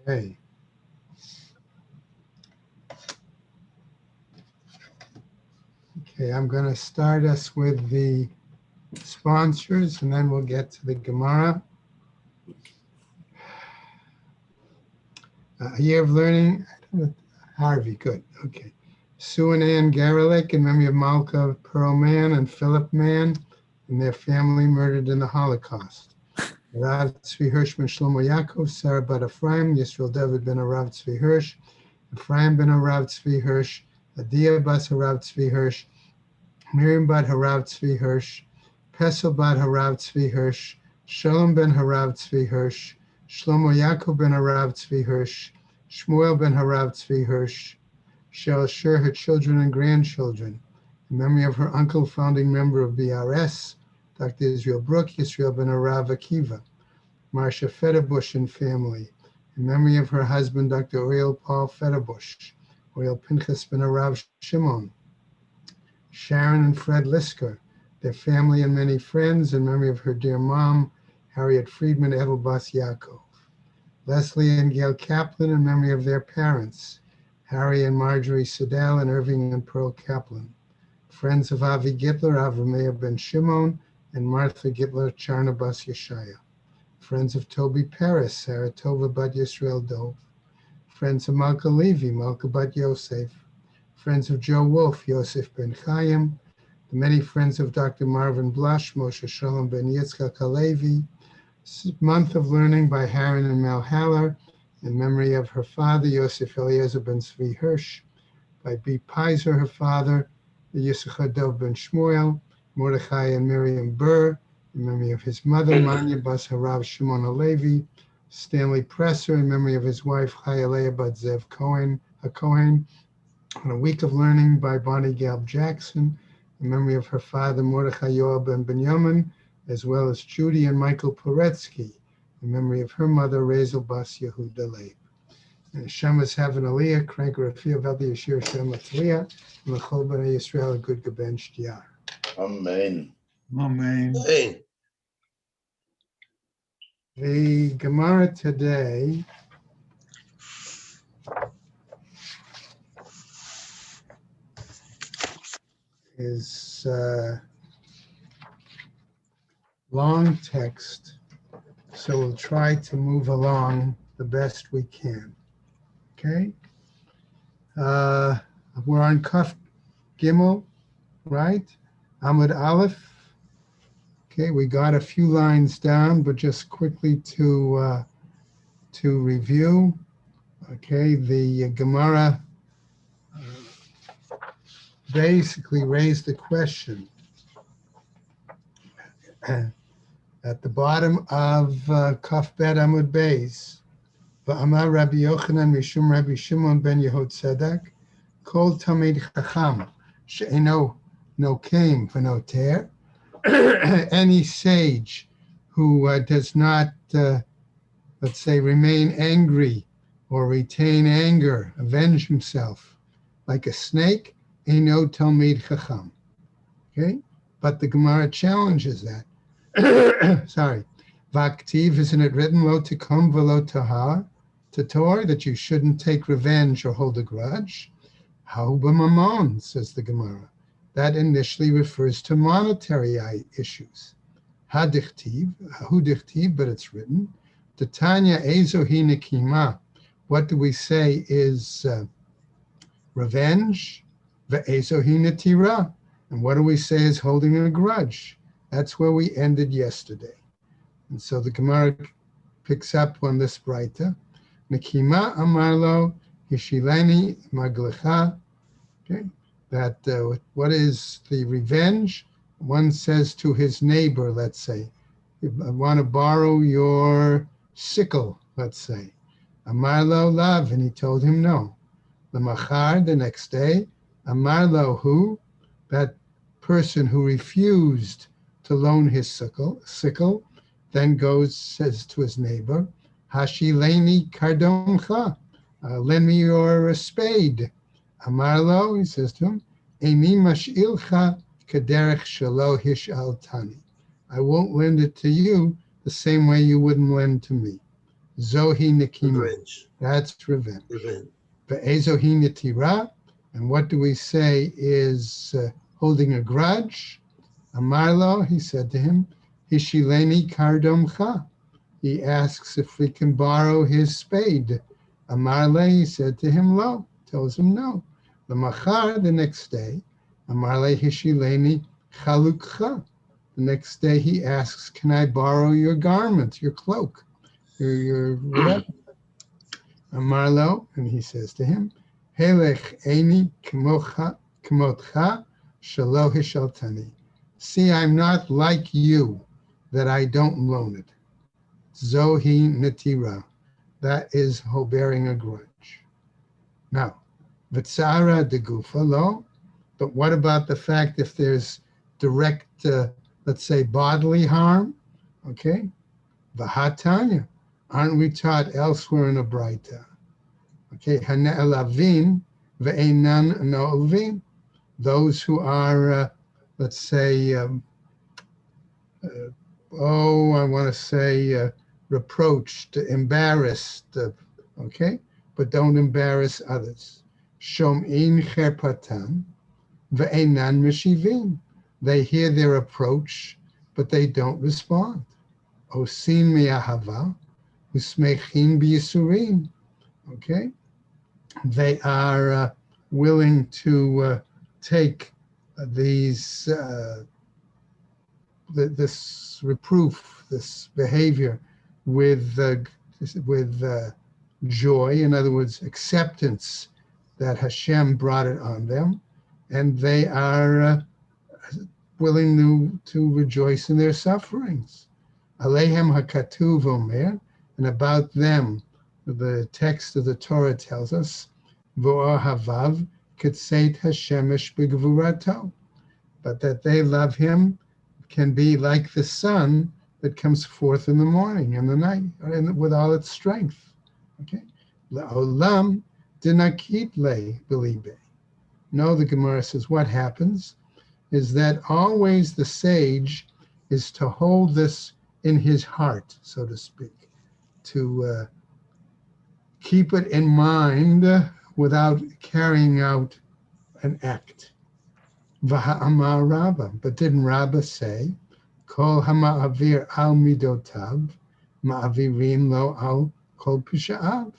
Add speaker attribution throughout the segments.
Speaker 1: Hey. Okay, I'm going to start us with the sponsors, and then we'll get to the Gemara. A year of learning. Harvey, good. Okay. Sue and Ann Garelick in memory of Malka Perlman and Philip Mann and their family murdered in the Holocaust. Rav Tzvi Hirsch ben Shlomo Yaakov, Sarah bat Ephraim, Yisrael David ben Rav Tzvi Hirsch, Ephraim ben Rav Tzvi Hirsch, Adia bas Rav Tzvi Hirsch, Miriam bat Harav Tzvi Hirsch, Pesel bat Harav Tzvi Hirsch, Shalom ben Harav Tzvi Hirsch, Shlomo Yaakov ben Harav Tzvi Hirsch, Shmuel ben Harav Tzvi Hirsch, shall share her children and grandchildren. In memory of her uncle, founding member of BRS, Dr. Israel Brook, Yisrael ben Harav Akiva, Marcia Federbush and family. In memory of her husband, Dr. Oriel Paul Federbush, Oriel Pinchas ben Harav Shimon, Sharon and Fred Lisker, their family and many friends, in memory of her dear mom, Harriet Friedman Edelbas Yaakov. Leslie and Gail Kaplan, in memory of their parents, Harry and Marjorie Siddell and Irving and Pearl Kaplan. Friends of Avi Gitler, Avrameir ben Shimon, and Martha Gitler, Charna Bas Yeshaya. Friends of Toby Paris, Sarah Tova Bat Yisrael Dov. Friends of Malka Levi, Malka Bat Yosef. Friends of Joe Wolf, Yosef ben Chaim. The many friends of Dr. Marvin Blush, Moshe Shalom ben Yitzchak Halevi. Month of Learning by Haran and Mel Haller, in memory of her father, Yosef Eliezer ben Tzvi Hirsch. By B. Pizer, her father, Yisachar Dov ben Shmuel. Mordechai and Miriam Burr, in memory of his mother, Manya Bas Harav Shimon Alevi. Stanley Presser, in memory of his wife, Chayalea Bat Zev Cohen, HaKohen. On a week of learning by Bonnie Galb Jackson, in memory of her father, Mordechai Yoel ben Benjamin, as well as Judy and Michael Poretsky, in memory of her mother, Razel Bas Yehuda Leib. And Shemas Heaven Aliyah, Crank Rafia Veldi Yashir Shem Latliya, and L'chol B'nai Yisrael, a good Gaben Shtiyar.
Speaker 2: Amen.
Speaker 3: Amen.
Speaker 2: Hey.
Speaker 1: The Gemara today is long text, so we'll try to move along the best we can. Okay? We're on Kaf Gimel, right? Amud Aleph. Okay, we got a few lines down, but just quickly to review. Okay, the Gemara basically raised the question at the bottom of Kaf Bet Amud Beis. Va'amar Rabbi Yochanan Mishum Rabbi Shimon ben Yehud Tzedek, Kol Tamid Chacham she'eno nokem v'noter. Any sage who does not, let's say, remain angry or retain anger, avenge himself like a snake, eno talmid chacham. Okay, but the Gemara challenges that. Sorry, vaktiv, isn't it written lo tikum v'lo tahar, tator, that you shouldn't take revenge or hold a grudge? How b'mamon, says the Gemara. That initially refers to monetary issues. Ha-dichtiv, hu-dichtiv, but it's written. Tanya ezohi nekima. What do we say is revenge? Ve'ezohi netira. And what do we say is holding a grudge? That's where we ended yesterday. And so the Gemara picks up on this braita. Nekima amarlo hishileni maglecha. Okay. That what is the revenge? One says to his neighbor, let's say, I want to borrow your sickle, let's say. Amarlo lav, and he told him no. Lamachar, the next day, amarlo hu, that person who refused to loan his sickle, then goes, says to his neighbor, Hashileni kardoncha, lend me your spade. Amarlo, he says to him, Eini mash'ilcha kederech shelo hish'al tani. I won't lend it to you the same way you wouldn't lend to me. Zohi Nikima.
Speaker 2: Revenge.
Speaker 1: That's revenge.
Speaker 2: Revenge.
Speaker 1: Ve'ezohi Nitira. And what do we say is holding a grudge? Amarlo, he said to him, Hishileni kardomcha. He asks if we can borrow his spade. Amarle, he said to him, lo, tells him no. Lamachar, the next day, Amarle Hishileni chalukcha. The next day he asks, can I borrow your garment, your cloak, your whatever? Amarlo, and he says to him, Helech eini kmotcha shelo hishaltani. See, I'm not like you, that I don't loan it. Zohi netira. That is bearing a grudge. Now, v'tzara de gufa lo. But what about the fact if there's direct, let's say, bodily harm? Okay, v'hatanya. Aren't we taught elsewhere in the Braita? Okay, hane'elavin ve'enan no'elvin. Those who are, let's say, I want to say reproached, embarrassed, okay, but don't embarrass others. Shom'in cherpatan ve'enan meshivin. They hear their reproach, but they don't respond. Osin mi'ahava usmechin b'yisurin. Okay, they are willing to take these this reproof, this behavior with joy. In other words, acceptance that Hashem brought it on them, and they are willing to rejoice in their sufferings. Alehem hakatuv omer, and about them, the text of the Torah tells us, V'or havav k'tzeit hashemesh b'gvurato, but that they love him can be like the sun that comes forth in the morning and the night, and with all its strength. Okay, la'olam dinakit le belibe. No, the Gemara says what happens is that always the sage is to hold this in his heart, so to speak, to keep it in mind without carrying out an act. V'ha'amar Rabba, but didn't Rabba say, Kol hama'avir al midotav, ma'avirin lo al kol pisha'av,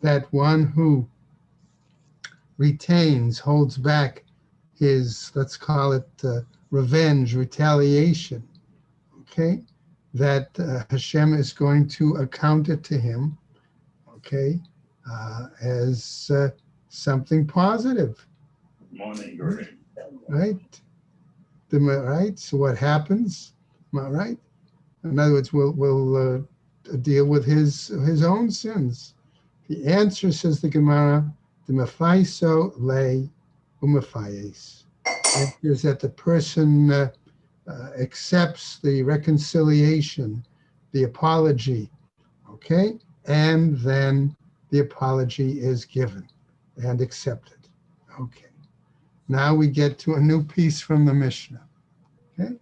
Speaker 1: that one who retains, holds back his, let's call it revenge, retaliation, okay, that Hashem is going to account it to him, okay, as something positive.
Speaker 3: Morning, Gordon.
Speaker 1: Right? Right? So what happens? Right? In other words, we'll deal with his own sins. The answer, says the Gemara, the mefaiso le umefayes. Is that the person accepts the reconciliation, the apology, okay, and then the apology is given and accepted. Okay. Now we get to a new piece from the Mishnah. Okay.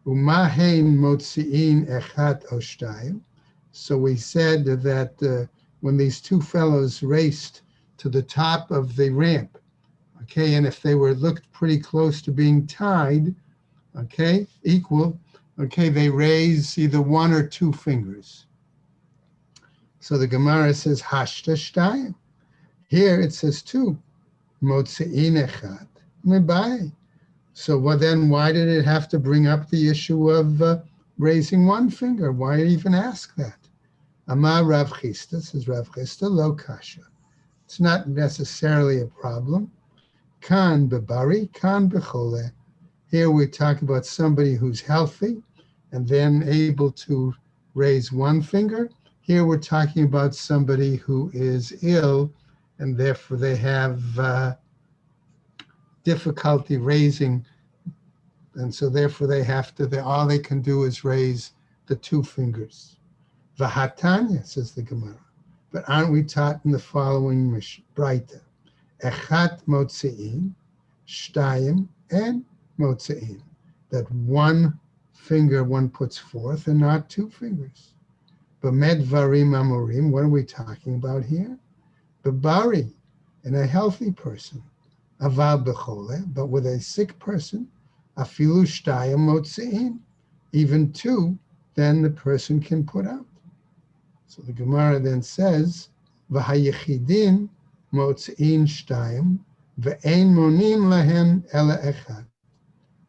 Speaker 1: Umahein motziin echat oshtayim. So we said that when these two fellows raced to the top of the ramp, okay, and if they were looked pretty close to being tied, okay, equal, okay, they raise either one or two fingers. So the Gemara says hashta shtayim. Here it says two. Motzi'in echad mebai. So then why did it have to bring up the issue of raising one finger? Why even ask that? Amar Rav Chisda, says Rav Chisda, lo kasha. It's not necessarily a problem. Kan bebari, kan bechole. Here we talk about somebody who's healthy and then able to raise one finger. Here we're talking about somebody who is ill and therefore they have difficulty raising, and so therefore they have to, all they can do is raise the two fingers. V'hatanya, says the Gemara, but aren't we taught in the following Braita? Echat motzi'in, shtayim, and motzi'in, that one finger one puts forth and not two fingers. B'med varim amorim. What are we talking about here? B'bari, in a healthy person. Aval b'chole, but with a sick person. Afilu shtayim motzi'in. Even two, then the person can put out. So the Gemara then says, V'hayechidin motzi'in shtayim, ve'ein monim lahen ela echad.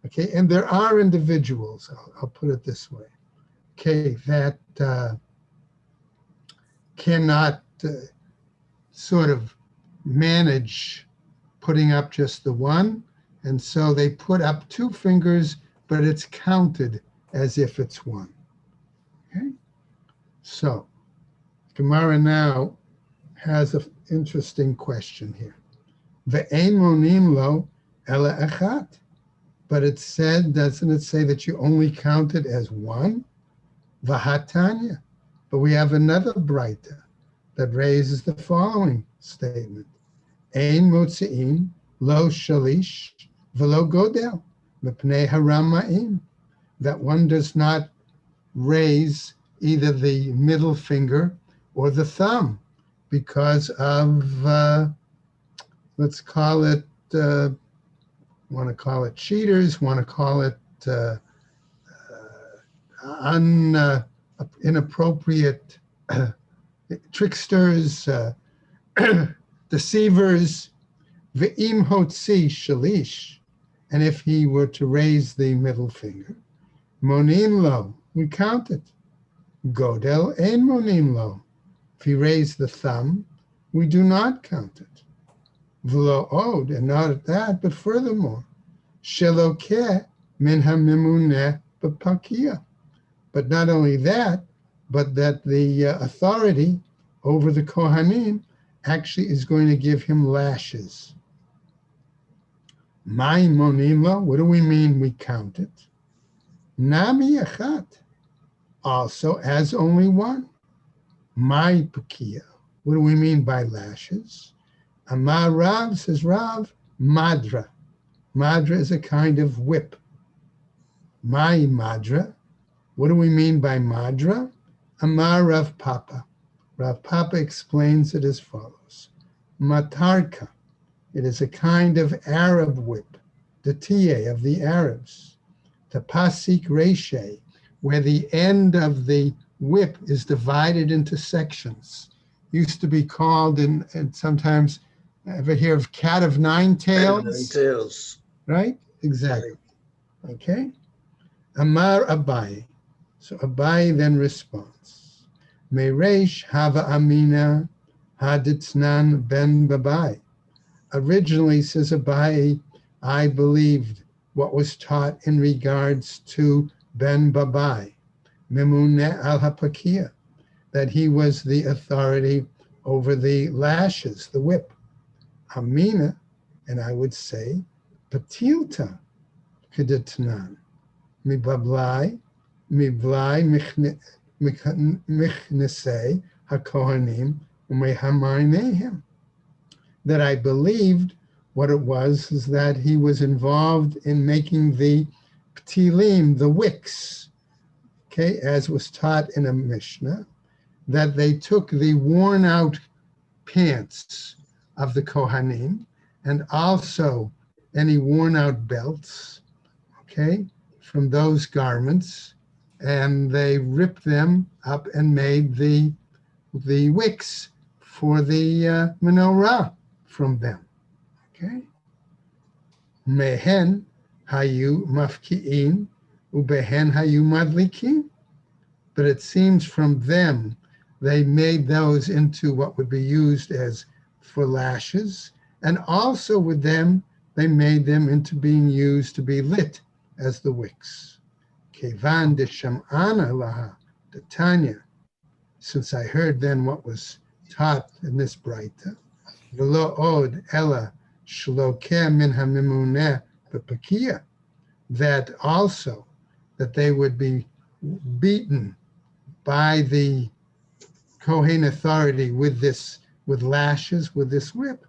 Speaker 1: Okay, and there are individuals, I'll put it this way, okay, that cannot sort of manage putting up just the one, and so they put up two fingers, but it's counted as if it's one. Okay, so Gemara now has an interesting question here. Ve'ein monim lo ela echat. But it said, doesn't it say that you only count it as one? Vahatanya. But we have another braita that raises the following statement. Ein motzi'in lo shalish velo godel mepnei haram ma'im. That one does not raise either the middle finger or the thumb because of, let's call it, want to call it cheaters, want to call it inappropriate tricksters, deceivers. Ve'im hotzi shalish. And if he were to raise the middle finger, monim lo, we count it. Godel ein monim lo. If he raised the thumb, we do not count it. V'lo od, and not that, but furthermore, shelokeh min hamimuneh b'pakia. But not only that, but that the authority over the Kohanim actually is going to give him lashes. My monimla, what do we mean we count it? Nami achat, also as only one. My pakia, what do we mean by lashes? Amar Rav, says Rav, madra. Madra is a kind of whip. My madra, what do we mean by madra? Amar Rav Papa. Rav Papa explains it as follows. Matarka, it is a kind of Arab whip, the tiye of the Arabs. Tapasik reshe, where the end of the whip is divided into sections. Used to be called, and sometimes ever hear of cat of nine tails?
Speaker 2: 9 tails.
Speaker 1: Right? Exactly. Okay. Amar Abai. So Abai then responds. Meresh hava amina haditznan ben babai. Originally, says Abai, I believed what was taught in regards to ben babai, memune al hapakia, that he was the authority over the lashes, the whip. Amina, and I would say, patilta kedetnan, mibablai michnesei hakohanim umehamarnehem. That I believed what it was is that he was involved in making the ptilim, the wicks, okay, as was taught in a Mishnah, that they took the worn out pants of the Kohanim and also any worn out belts, okay, from those garments, and they ripped them up and made the wicks for the menorah from them, okay? Mehen hayu mafki'in ubehen hayu madlikin. But it seems from them they made those into what would be used as for lashes, and also with them they made them into being used to be lit as the wicks. Kevan de sham'ana laha de Tanya. Since I heard then what was taught in this braita, v'lo od ella shlokeh min hamimuneh b'pakia, that also that they would be beaten by the Kohen authority with lashes, with this whip.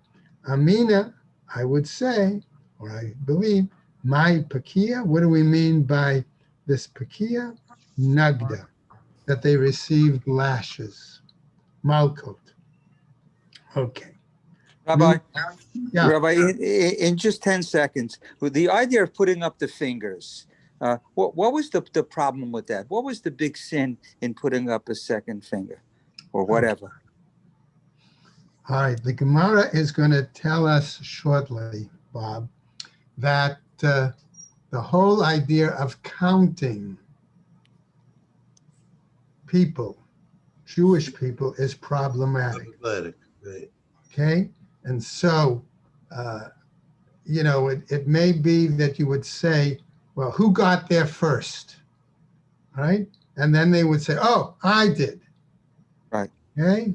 Speaker 1: Amina, I would say, or I believe, my pakia, what do we mean by this pakia? Nagda. that they received lashes. Malkot. Okay.
Speaker 2: Rabbi,
Speaker 1: Yeah.
Speaker 2: Rabbi, in just 10 seconds, with the idea of putting up the fingers, what was the problem with that? What was the big sin in putting up a second finger or whatever?
Speaker 1: Okay. All right. The Gemara is going to tell us shortly, Bob, that the whole idea of counting people, Jewish people, is problematic.
Speaker 3: Right.
Speaker 1: Okay? And so, it may be that you would say, well, who got there first? Right? And then they would say, oh, I did.
Speaker 2: Right.
Speaker 1: Okay?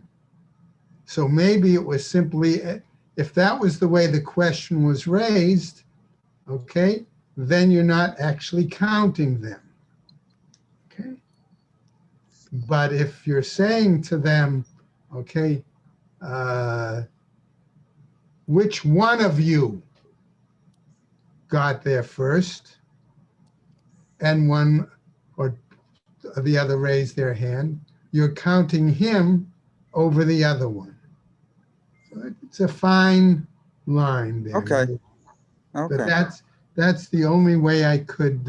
Speaker 1: So maybe it was simply, if that was the way the question was raised, okay, then you're not actually counting them. Okay? But if you're saying to them, okay, which one of you got there first, and one or the other raised their hand, you're counting him over the other one. So it's a fine line there.
Speaker 2: Okay.
Speaker 1: But that's the only way I could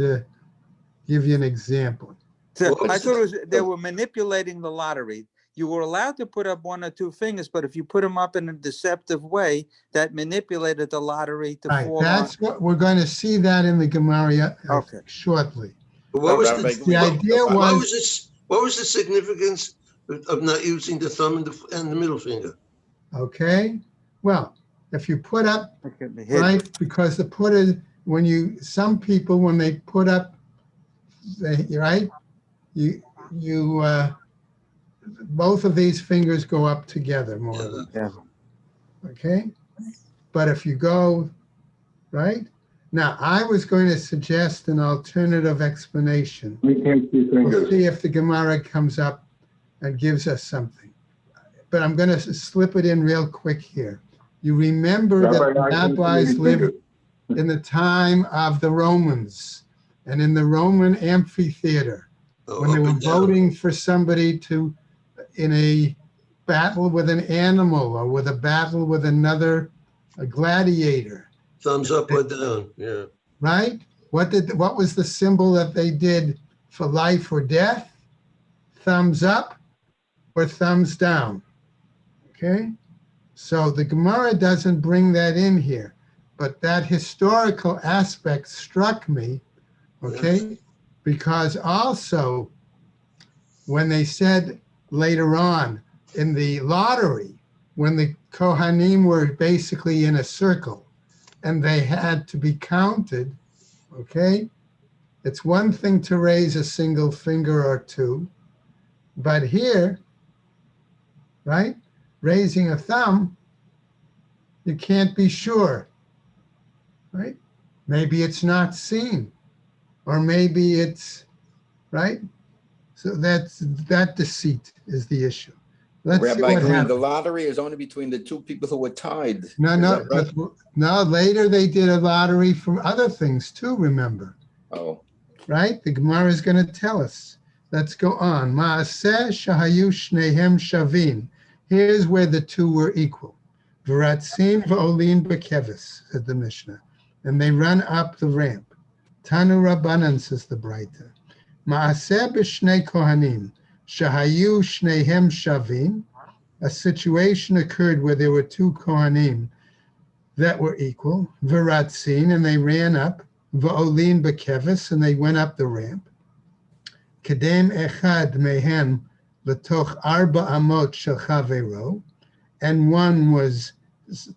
Speaker 1: give you an example.
Speaker 2: So I thought they were manipulating the lottery. You were allowed to put up one or two fingers, but if you put them up in a deceptive way, that manipulated the lottery to fall
Speaker 1: That's what we're going to see that in the Gemara shortly.
Speaker 3: What was
Speaker 1: the idea?
Speaker 3: What was the significance of not using the thumb and the middle finger?
Speaker 1: Okay. Well, if you put up, right, because some people, when they put up, right, you both of these fingers go up together more or less.
Speaker 2: Yeah.
Speaker 1: Okay. But if you go, right, now I was going to suggest an alternative explanation. We'll see if the Gemara comes up and gives us something. But I'm going to slip it in real quick here. You remember that the rabbis lived in the time of the Romans and in the Roman amphitheater when they were voting for somebody in a battle with an animal or with a battle with a gladiator.
Speaker 3: Thumbs up or down, yeah.
Speaker 1: Right? What was the symbol that they did for life or death? Thumbs up or thumbs down. Okay? So the Gemara doesn't bring that in here, but that historical aspect struck me, okay? Yes. Because also when they said later on in the lottery, when the Kohanim were basically in a circle and they had to be counted, okay? It's one thing to raise a single finger or two, but here, right? Raising a thumb, you can't be sure, right? Maybe it's not seen, or maybe it's, right? So that deceit is the issue. Let's
Speaker 4: Rabbi Green, the lottery is only between the two people who were tied.
Speaker 1: No, later they did a lottery for other things too, remember?
Speaker 4: Oh.
Speaker 1: Right? The Gemara is going to tell us. Let's go on. Ma'aseh shahayu shnehem shavin. Here's where the two were equal. V'ratzin v'olin b'kevis, said the Mishnah. And they run up the ramp. Tanu Rabbanan, says the Braita. Ma'aseh b'shnei kohanim, shahayu shnehem shavin. A situation occurred where there were two kohanim that were equal. V'ratzin, and they ran up. V'olin b'kevis, and they went up the ramp. Kedem echad mehem letoch arba amot shel chavero, and one was,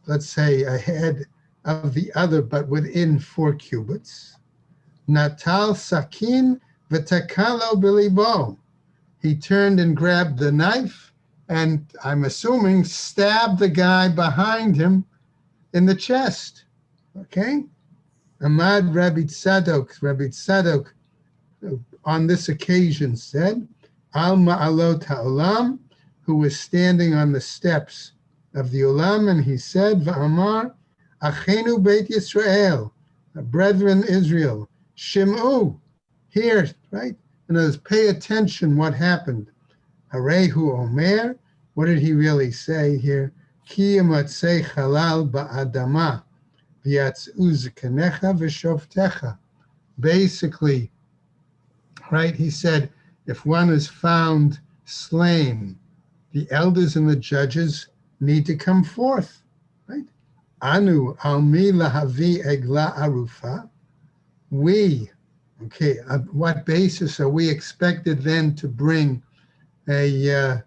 Speaker 1: let's say, ahead of the other, but within 4 cubits. Natal sakin v'takalo bilibo. He turned and grabbed the knife, and I'm assuming stabbed the guy behind him in the chest. Okay? Ahmad Rabbi Tzadok, on this occasion said, Al Ma'alot Ha'olam, who was standing on the steps of the Olam, and he said, V'amar, Achenu Beit Yisrael, brethren Israel, Shim'u, hear, right? In other words, pay attention what happened. Harehu Omer, what did he really say here? Ki yamatzei halal ba'adama v'yatz'u zkenecha v'shovtecha. Basically, right, he said, if one is found slain, the elders and the judges need to come forth, right? Anu almi lahavi egla arufa. We, okay, on what basis are we expected then to bring a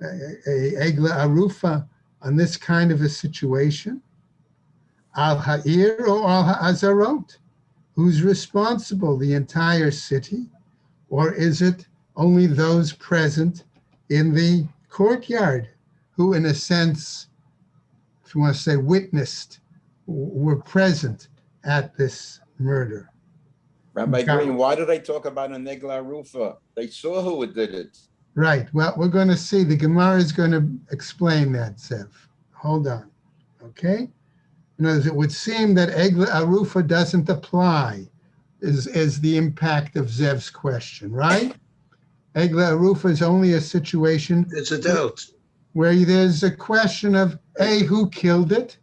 Speaker 1: egla arufa on this kind of a situation? Al ha'ir or al ha'azarot? Who's responsible? The entire city? Or is it only those present in the courtyard who, in a sense, if you want to say witnessed, were present at this murder?
Speaker 4: Rabbi Green, why did I talk about a Negla Rufa? They saw who did it.
Speaker 1: Right. Well, we're going to see. The Gemara is going to explain that, Zev. Hold on. Okay? In other words, it would seem that Egla Arufa doesn't apply, is the impact of Zev's question, right? Egla Arufa is only a situation.
Speaker 3: It's a doubt.
Speaker 1: Where there's a question of A, who killed it,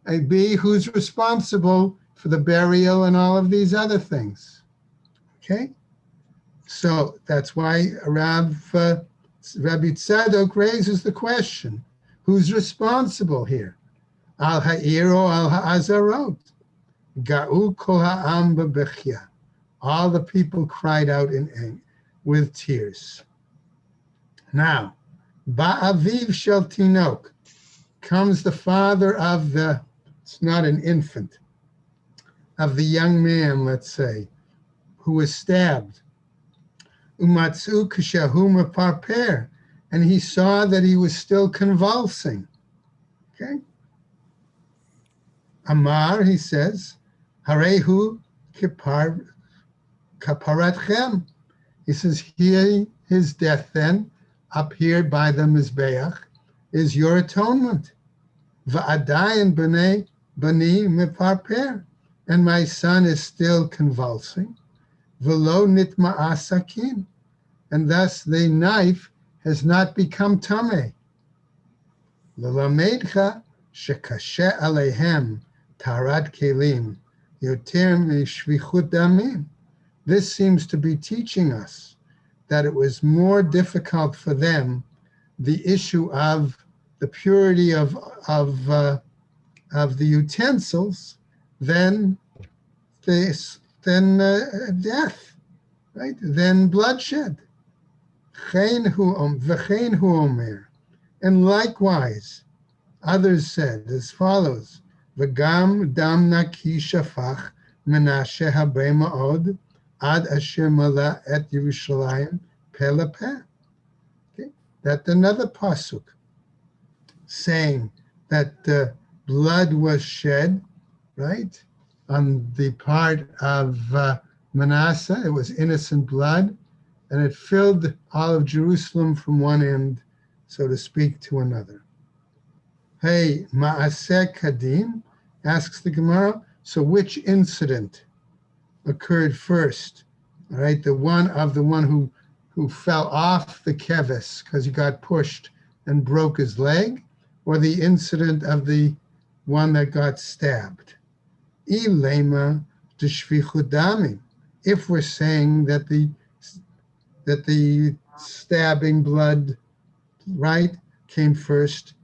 Speaker 1: and B, who's responsible for the burial and all of these other things. Okay? So that's why Rabbi Tzadok raises the question, who's responsible here? Al ha'ir or al ha'azarot? Ga'u kol ha'am b'bechya. All the people cried out with tears. Now, ba'aviv shel tinok, comes the father of the, it's not an infant, of the young man, let's say, who was stabbed. Umatzu kashahu meparper, and he saw that he was still convulsing. Okay? Amar, he says, harehu kaparatchem. He says, here, his death then, up here by the Mizbeach, is your atonement. Va'adayin b'nei bani meparper, and my son is still convulsing. V'lo nitma'a sakin, and thus the knife has not become tameh. L'lamedcha shekashe aleihem tarat kelim yoter mishvichut damim. This seems to be teaching us that it was more difficult for them, the issue of the purity of the utensils than death, right? Than bloodshed. And likewise, others said as follows: V'gam dam naki shafach menashe habe ma'od ad asher mala et Yerushalayim peh lepeh. Okay, that's another pasuk saying that blood was shed, right, on the part of Manasseh. It was innocent blood, and it filled all of Jerusalem from one end, so to speak, to another. Hey, Ma'aseh Kadim, asks the Gemara, so which incident occurred first? All right, the one who fell off the keves because he got pushed and broke his leg, or the incident of the one that got stabbed? Ilema d'shvichut damim. If we're saying that the stabbing blood, right, came first,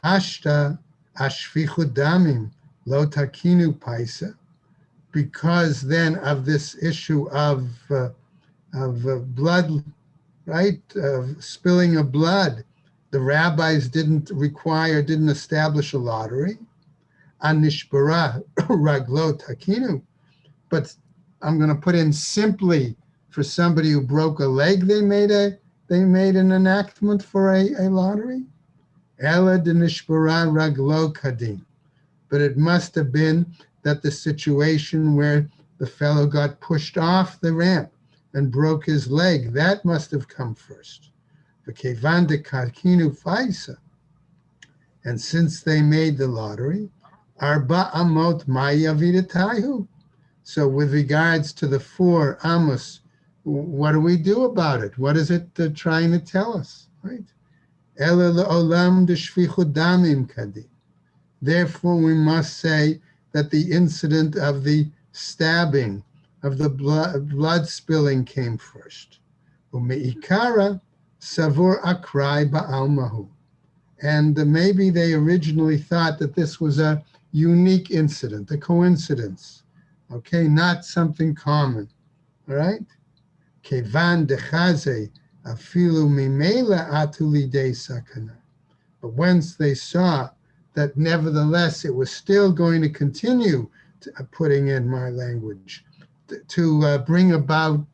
Speaker 1: hashta ashvichut damim lo takinu paisa, because then of this issue of blood, right, of spilling of blood, the rabbis didn't establish a lottery. Anishbara raglo takinu, but I'm going to put in simply for somebody who broke a leg, they made an enactment for a lottery. Ela de nishbara raglo kadim, but it must have been that the situation where the fellow got pushed off the ramp and broke his leg, that must have come first. V'kevan de karkinu faisa, and since they made the lottery, arba amot maya vidatayu. So with regards to the 4 amos what do we do about it? What is it trying to tell us, right? Ela le'olam d'shfichut damim kadim. Therefore, we must say that the incident of the stabbing, of the blood spilling came first. Ume'ikara savur akrai ba'almahu. And maybe they originally thought that this was a unique incident, a coincidence, okay, not something common, all right? Kevan dechaze afilu mimela atulide sakana. But once they saw that nevertheless it was still going to continue, putting in my language, to bring about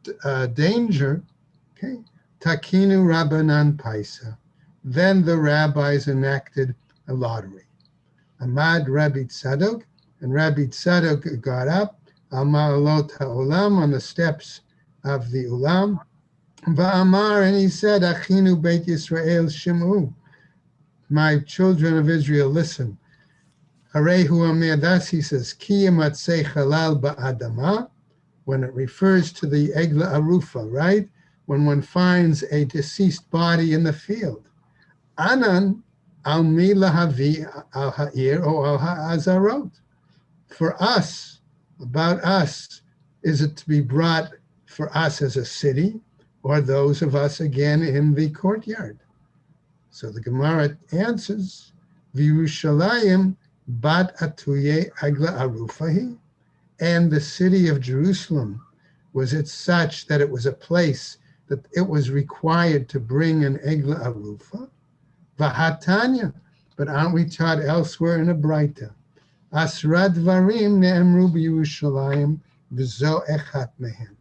Speaker 1: danger, okay, takinu rabbanan paisa. Then the rabbis enacted a lottery. Amad Rabbi Tzadok, and Rabbi Tzadok got up, al ma'alot ha'olam, on the steps of the ulam, va'amar, and he said, achinu beit Yisrael shim'u, my children of Israel, listen. Harehu amir, thus he says, ki yamatzei halal ba'adama, when it refers to the egla arufa, right? When one finds a deceased body in the field. Anan al mi lahavi al ha'ir o al ha'azarot. For us, about us, is it to be brought for us as a city, or those of us again in the courtyard? So the Gemara answers, V'Yerushalayim bat atuye agla arufahi, and the city of Jerusalem was it such that it was a place that it was required to bring an egla arufa. Vahatanya, but aren't we taught elsewhere in a Braita? Asra dvarim ne'emru b'Yerushalayim v'zo echat mehem.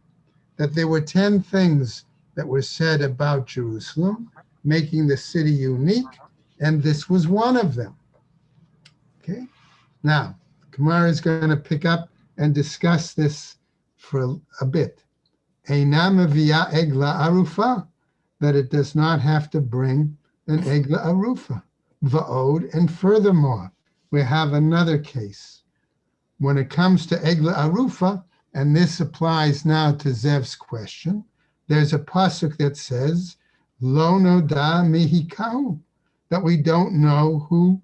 Speaker 1: That there were 10 things that were said about Jerusalem, making the city unique, and this was one of them. Okay? Now, Gemara is going to pick up and discuss this for a bit. Eina mevia egla arufa, that it does not have to bring an egla arufa. Va'od, and furthermore, we have another case. When it comes to egla arufa, and this applies now to Zev's question, there's a pasuk that says, Lo noda mihikahu, that we don't know who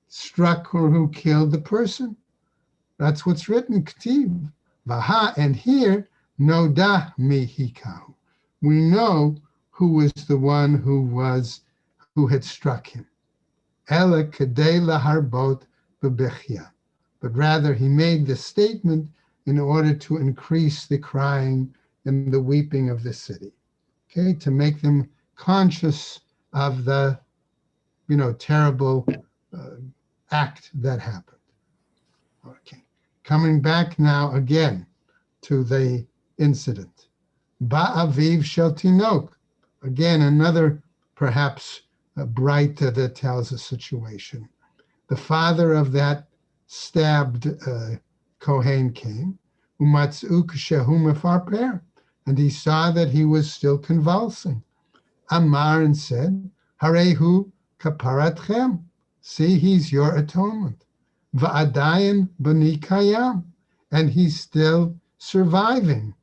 Speaker 1: struck or who killed the person. That's what's written, K'tiv. Vaha, and here, noda mihikahu. We know who was the one who had struck him. Ela kadei laharbot bebechia. But rather, he made the statement in order to increase the crying and the weeping of the city, okay, to make them conscious of the, terrible act that happened. Okay, coming back now again to the incident. Ba'aviv shel tinok, again another perhaps Braita that tells a situation. The father of that stabbed Kohen came, umatzu kshehu mefarper, and he saw that he was still convulsing. Amar, and said, Harehu kaparatchem, see, he's your atonement. Va'adayin bani kayam, and he's still surviving.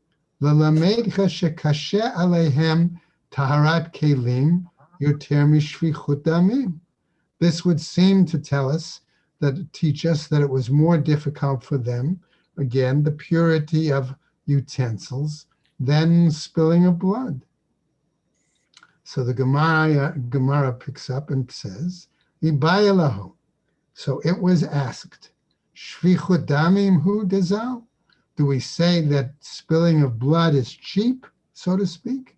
Speaker 1: Lalamedcha shekashe alehem taharat kelim yoter mishvichut damim. This would seem to teach us that it was more difficult for them, again, the purity of utensils, than spilling of blood. So the Gemara picks up and says, Ibayalahu. So it was asked, Shvichut damim hu dezal? Do we say that spilling of blood is cheap, so to speak?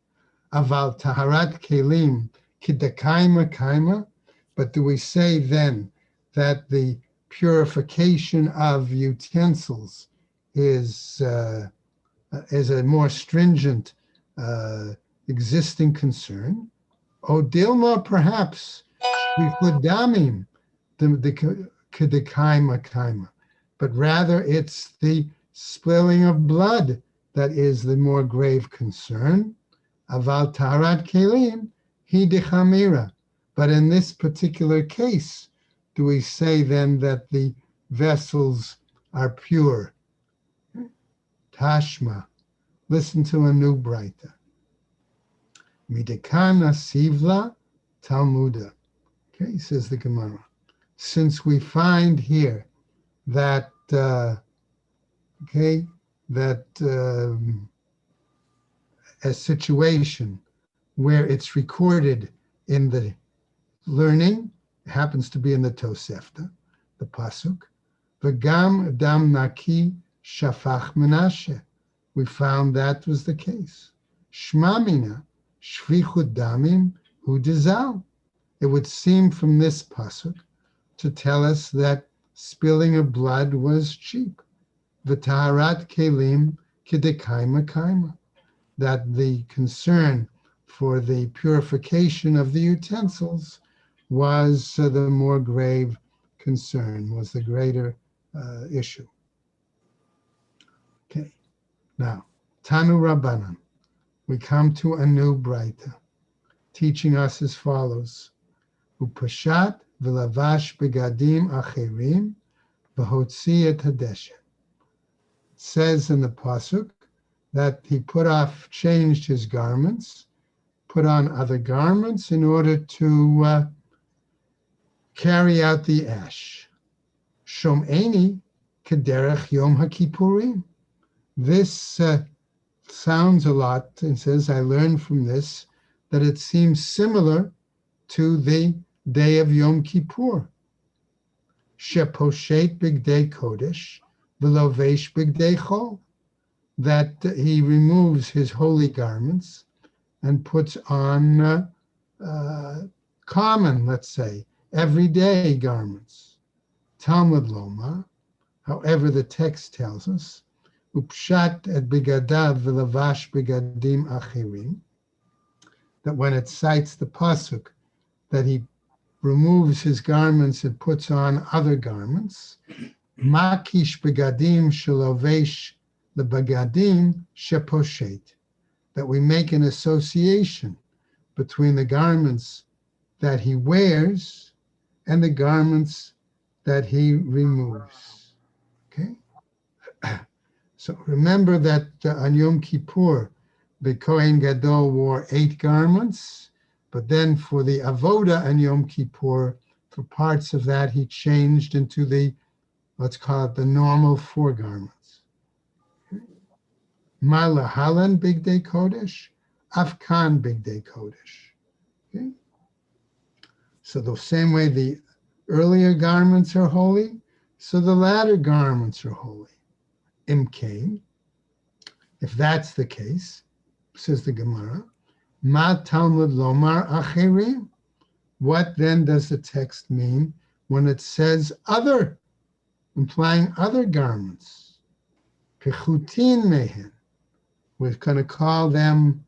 Speaker 1: Aval taharat kelim kidakaima kaima? But do we say then that the purification of utensils is a more stringent existing concern? O Dilma, perhaps, damim the kedekaima, but rather it's the spilling of blood that is the more grave concern. Aval taharat kelim hi dechamira. But in this particular case, do we say then that the vessels are pure? Tashma, Listen to a new Braita. Midekana Sivla Talmuda. Okay, says the Gemara. Since we find here that a situation where it's recorded in the learning, happens to be in the Tosefta, the pasuk, v'gam dam naki shafach menashe. We found that was the case. Shmamina shvichut damim hu dizal. It would seem from this pasuk to tell us that spilling of blood was cheap. V'taharat kelim kidekaima kaima. That the concern for the purification of the utensils was the more grave concern, was the greater issue. Okay, now, Tanu Rabbanan, we come to a new Braita, teaching us as follows. Upashat v'lavash begadim acherim v'hotzi et hadeshen. It says in the pasuk that he changed his garments, put on other garments in order to carry out the ash. Shom'eni kederech yom haKippurim. This sounds a lot, and says, I learned from this that it seems similar to the day of Yom Kippur. Sheposhet bigdei kodesh v'lovesh bigdei chol. That he removes his holy garments and puts on common, let's say, everyday garments. Talmud Loma, however, the text tells us, upshat et bigadav v'lavash bigadim achirim, that when it cites the pasuk that he removes his garments and puts on other garments, makish bigadim shalovesh the bagadim sheposhet, that we make an association between the garments that he wears and the garments that he removes. Okay? So remember that on Yom Kippur, the Kohen Gadol wore 8 garments, but then for the Avoda on Yom Kippur, for parts of that, he changed into the, let's call it the normal 4 garments. Malahalan Bigdei Kodesh, Afkan Bigdei Kodesh. Okay? So the same way the earlier garments are holy, so the latter garments are holy. Imkain, if that's the case, says the Gemara, Ma Talmud Lomar Acherim. What then does the text mean when it says other, implying other garments? Pechutin mehen. We're going to call them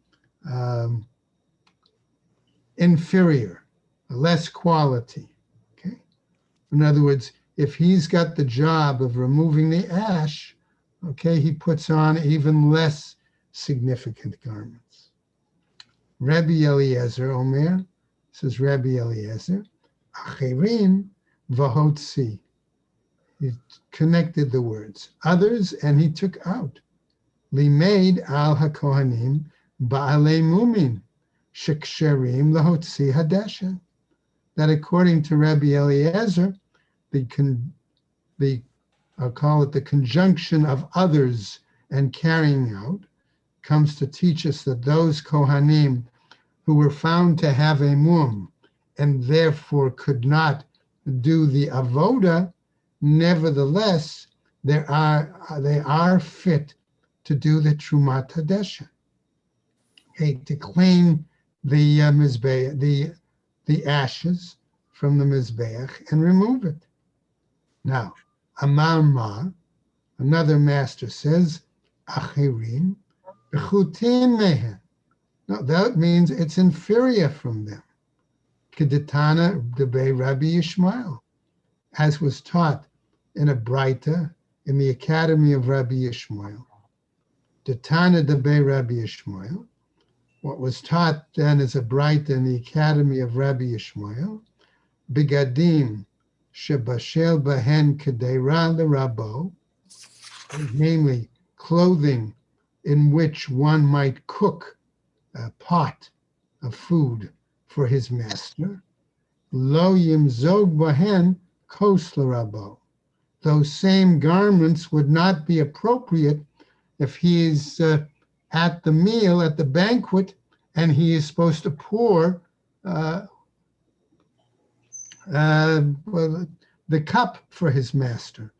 Speaker 1: inferior, less quality. Okay. In other words, if he's got the job of removing the ash, okay, he puts on even less significant garments. Rabbi Eliezer Omer, says Rabbi Eliezer, Acherim v'hotzi. He connected the words, others, and he took out. Limeid al hakohanim ba'alei mumin sheksherim lahotzi hadeshen. That according to Rabbi Eliezer, I'll call it the conjunction of others and carrying out, comes to teach us that those Kohanim who were found to have a mum and therefore could not do the avoda, nevertheless, they are fit to do the Trumat Hadesha. Okay, to clean the mizbeach, the ashes from the mizbeach and remove it. Now, Amar Ma, another master says, Achirim, Bechutin mehen. No, that means it's inferior from them. Kedetana debe Rabbi Yishmael, as was taught in a Braita in the Academy of Rabbi Yishmael. Detana debe Rabbi Yishmael, what was taught then as a Braita in the Academy of Rabbi Yishmael, Bigadim shebashel bahen kedeira lerabo, namely clothing in which one might cook a pot of food for his master. Lo yimzog bahen kos l'rabo. Those same garments would not be appropriate if he is at the meal, at the banquet, and he is supposed to pour well, the cup for his master.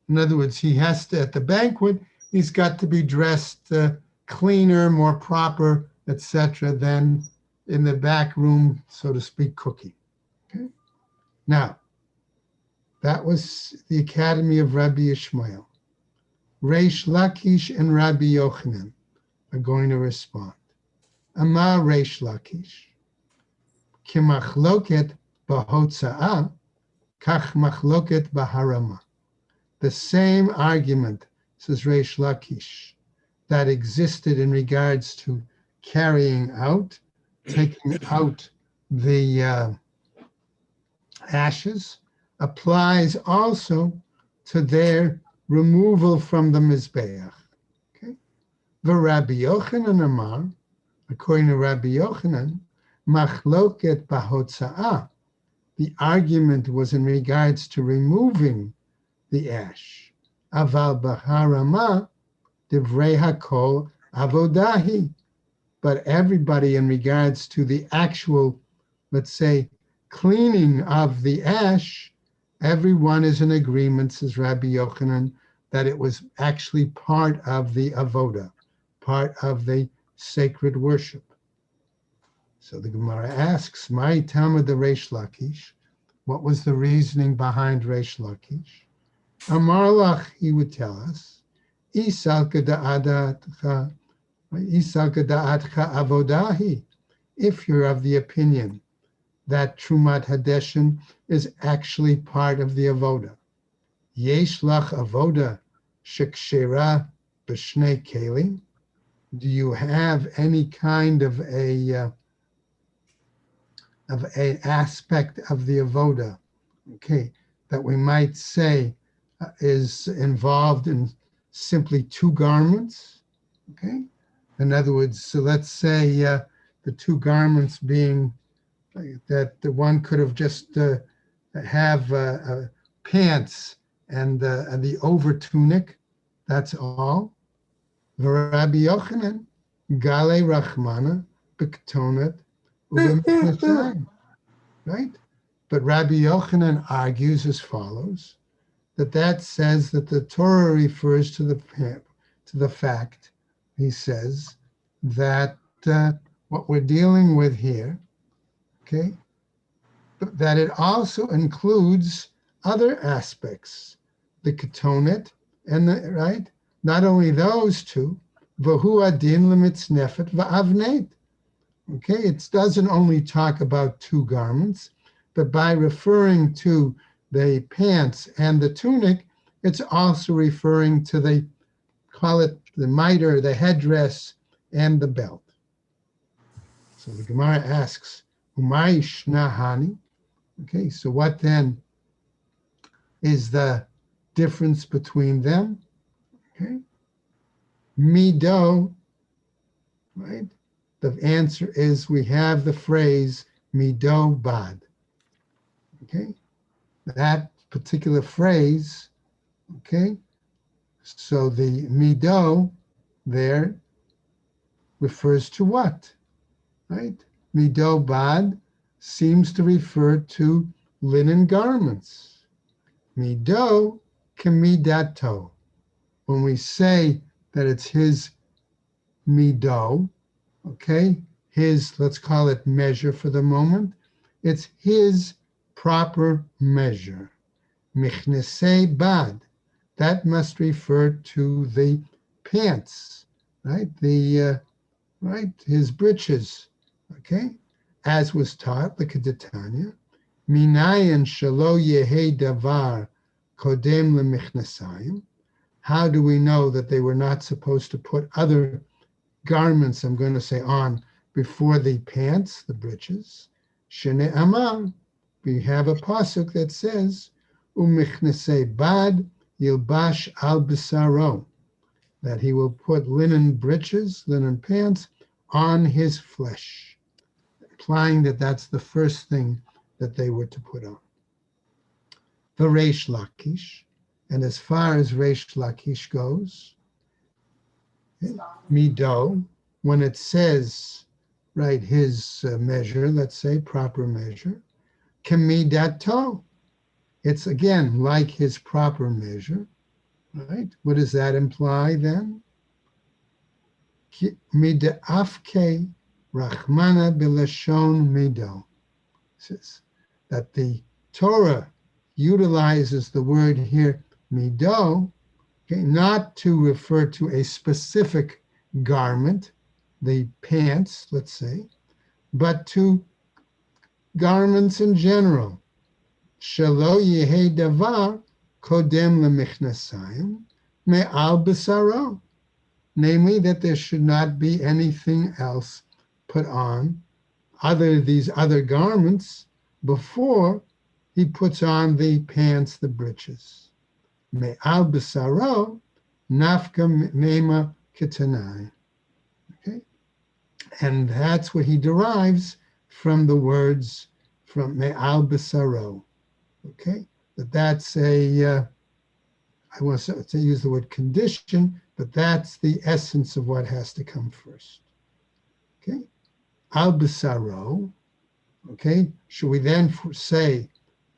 Speaker 1: In other words, he has to, at the banquet, he's got to be dressed cleaner, more proper, etc., than in the back room, so to speak, cooking. Okay. Now, that was the Academy of Rabbi Ishmael. Reish Lakish and Rabbi Yochanan are going to respond. Amar Reish Lakish, Kimachloket bahotza'a, kach machloket baharama. The same argument, says Reish Lakish, that existed in regards to carrying out, taking out the ashes, applies also to their removal from the Mizbeach. Okay? The Rabbi Yochanan Amar, according to Rabbi Yochanan, machloket bahotza'a. The argument was in regards to removing the ash. Aval baharama divrei hakol avodahi. But everybody in regards to the actual, let's say, cleaning of the ash, everyone is in agreement, says Rabbi Yochanan, that it was actually part of the avoda, part of the sacred worship. So the Gemara asks, Mai Tama the Reish Lakish, what was the reasoning behind Reish Lakish? Amar Lach, he would tell us, Isalka da'atcha avodahi. If you're of the opinion that Trumat Hadeshin is actually part of the avoda. Yesh lach avoda shekshera b'shnei kelim. Do you have any kind of an aspect of the avoda, okay, that we might say is involved in simply two garments, okay? In other words, so let's say the two garments being that the one could have just have pants and the over tunic, that's all. Rabbi Yochanan, Gale Rachmana, B'ktonet, Ub'mechnasayim, right? But Rabbi Yochanan argues as follows, that says that the Torah refers to the fact, he says, that what we're dealing with here, okay, but that it also includes other aspects, the ketonet and the, right? Not only those two, v'hu adin l'mitznefet v'avnet. Okay, it doesn't only talk about two garments, but by referring to the pants and the tunic, it's also referring to the, call it the mitre, the headdress, and the belt. So the Gemara asks, Umay shnahani? Okay, so what then is the difference between them? Okay, mido, right? The answer is we have the phrase mido bad. Okay, that particular phrase, okay, so the mido there refers to what, right? Mido bad seems to refer to linen garments. Mido kemidato. When we say that it's his mido, okay, his, let's call it measure for the moment, it's his proper measure. Michnasei bad, that must refer to the pants, right? The right, his breeches, okay? As was taught, the Kedetanya, minayin shelo yehe davar kodem lemichnasayim. How do we know that they were not supposed to put other garments, I'm going to say, on before the pants, the breeches? Shene amar, we have a pasuk that says, umichnasei bad yilbash al bisaro. that he will put linen breeches, linen pants on his flesh, implying that that's the first thing that they were to put on. The Reish Lakish, and as far as Reish Lakish goes, Mido, when it says, right, his measure, let's say proper measure, Kemidato, it's again like his proper measure, right? What does that imply then? Midafke Rachmana Bilashon Mido, says that the Torah utilizes the word here, Mido, okay, not to refer to a specific garment, the pants, let's say, but to garments in general. Shelo yehe davar kodem lemichnasayim me'al b'saro. Namely, that there should not be anything else put on these other garments before he puts on the pants, the breeches. Me'al b'saro nafka nema ketanai. Okay, and that's what he derives from the words from me'al b'saro. Okay, but that's I want to use the word condition, but that's the essence of what has to come first. Okay, al b'saro. Okay, should we then say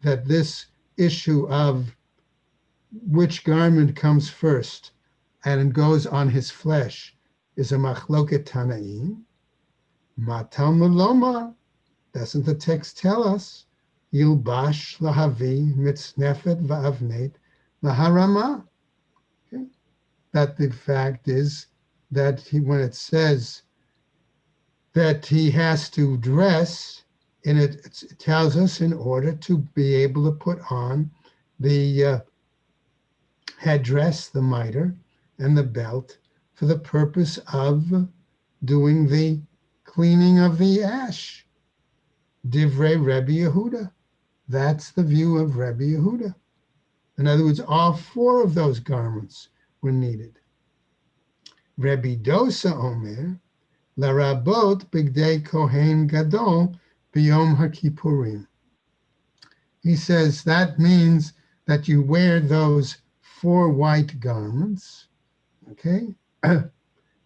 Speaker 1: that this issue of which garment comes first and it goes on his flesh is a machloket tanaim? Matam lomar. Doesn't the text tell us? Yilbash lahavi mitznefet va'avnet laharama. Okay, that the fact is that when it says that he has to dress, and it tells us in order to be able to put on the headdress, the mitre, and the belt for the purpose of doing the cleaning of the ash. Divrei Rebbe Yehuda. That's the view of Rebbe Yehuda. In other words, all four of those garments were needed. Rebbe Dosa Omer, Larabot Bigdei Kohen Gadol B'Yom HaKippurim. He says that means that you wear those four white garments, okay,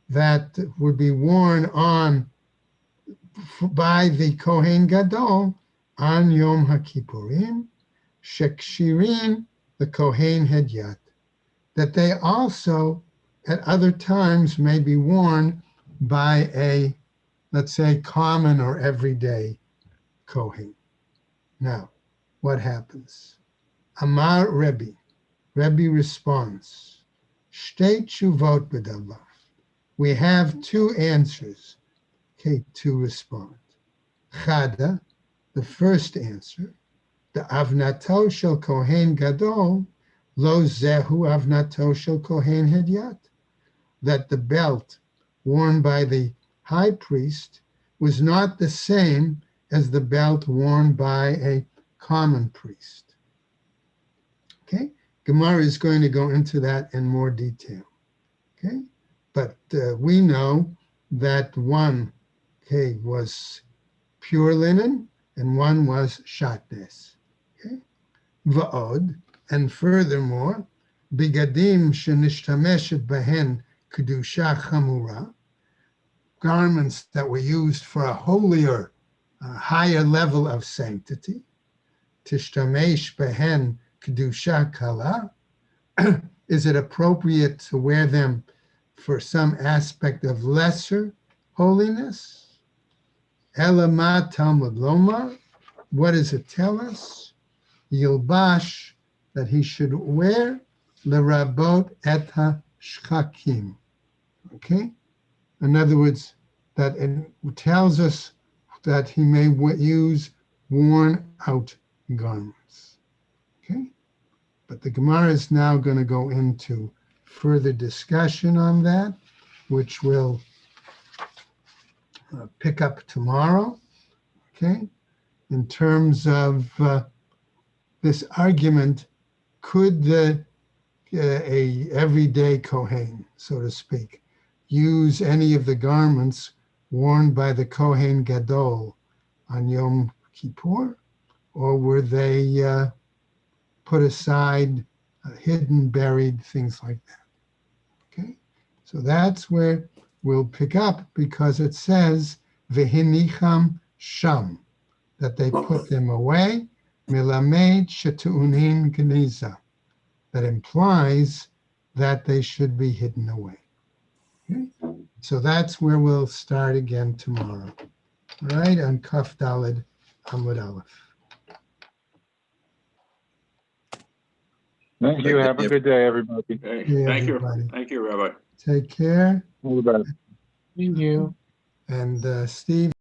Speaker 1: that would be worn on by the Kohen Gadol on Yom HaKippurim, Shekshirin, the Kohen Hedyat, that they also at other times may be worn by a, let's say, common or everyday Kohen. Now, what happens? Amar Rebbe. Rebbe responds, Shtei tshuvot b'davar. We have two answers, okay, to respond. Chada, the first answer, the avnato shel Kohen Gadol, lo zehu avnato shel Kohen Hedyat, that the belt worn by the high priest was not the same as the belt worn by a common priest. Okay, Gemara is going to go into that in more detail. Okay, but we know that one, okay, was pure linen and one was shatnes. Okay, va'od, and furthermore, bigadim shenishtameshet bahen kedusha chamura, garments that were used for a holier, higher level of sanctity, tishtamesh behen kedusha kala, is it appropriate to wear them for some aspect of lesser holiness? Elama Talmud Lomar, what does it tell us? Yilbash, that he should wear lerabot et ha-shchakim. Okay? In other words, that it tells us that he may use worn out garments. Okay? But the Gemara is now going to go into further discussion on that, which we'll pick up tomorrow. Okay? In terms of this argument, could the a everyday Kohen, so to speak, use any of the garments worn by the Kohen Gadol on Yom Kippur, or were they put aside, hidden, buried, things like that? Okay, so that's where we'll pick up, because it says v'hinicham sham, that they put them away, milamed shetu'unin geniza, that implies that they should be hidden away. Okay? So that's where we'll start again tomorrow. All right, on Kaf Daled Amud Aleph.
Speaker 5: Thank you. Have a good day, everybody.
Speaker 6: Okay,
Speaker 1: Yeah,
Speaker 6: thank you.
Speaker 1: everybody.
Speaker 6: Thank you, Rabbi.
Speaker 1: Take care.
Speaker 5: All the best.
Speaker 7: Thank you.
Speaker 1: And Steve.